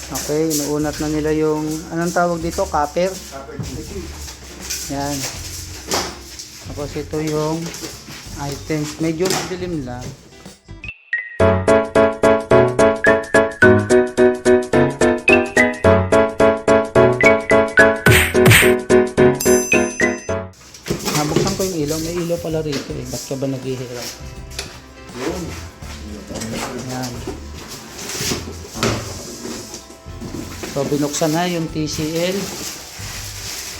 Okay, inuunat na nila yung, anong tawag dito? Copper. Yan. Tapos ito yung items. Medyo madilim lang. Nabuksan ko yung ilaw. May ilaw pala rito eh. Ba't ka ba naghihirap? Yan. So binuksan na yung TCL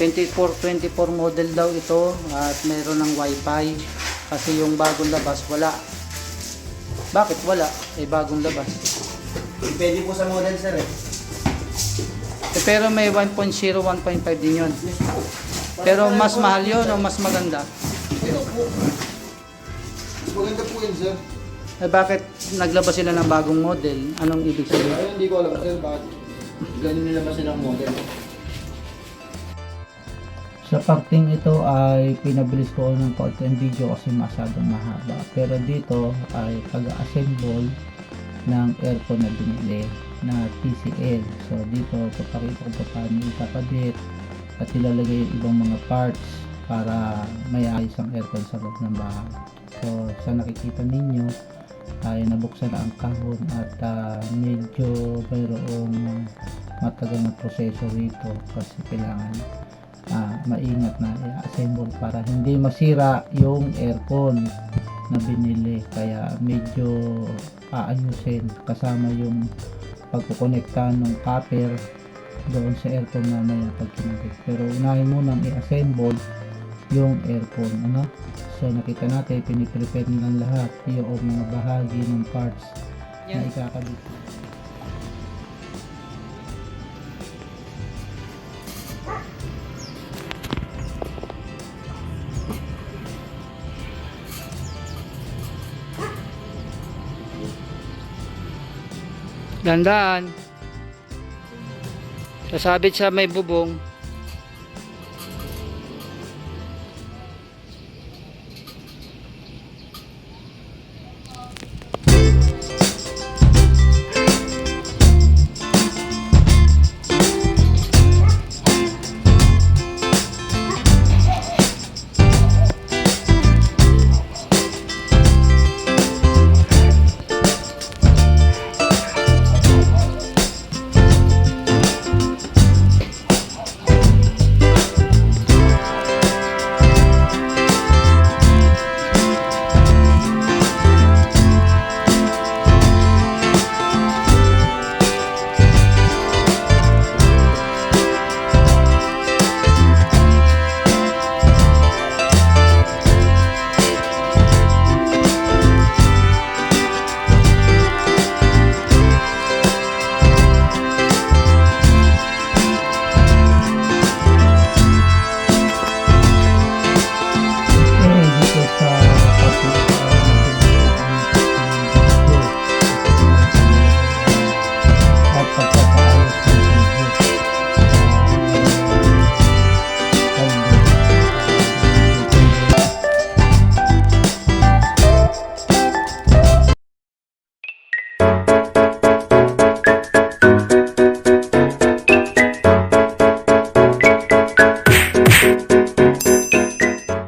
2424 model daw ito at meron ng wifi kasi yung bagong labas wala. Bakit wala? Eh bagong labas. Depende po sa model sir eh. Pero may 1.0, 1.5 din yun. Pero mas mahal yun o mas maganda? Ito po. Mas maganda po yun sir. Eh bakit naglabas sila ng bagong model? Anong ibig sabihin? Ayun, hindi ko alam sir bakit. Ganun nila ba silang model? Sa parting ito ay pinabilis ko ng konti ang video kasi masyadong mahaba. Pero dito ay pag-assemble ng aircon na binili na TCL. So dito papakita ko pa paano ikakabit at ilalagay yung ibang mga parts para may ayos ang aircon sa loob ng bahay. So sa nakikita ninyo ay nabuksan na ang kahon at medyo mayroong matagal na proseso rito kasi kailangan maingat na i-assemble para hindi masira yung aircon na binili, kaya medyo aayusin kasama yung pagkukonekta ng copper doon sa aircon mamaya pag kinabit. Pero unahin mo nang i-assemble yung aircon, ano? So nakita natin piniprepare nilang lahat yung mga bahagi ng parts na ikakabit. Gandaan. Sasabit sa may bubong.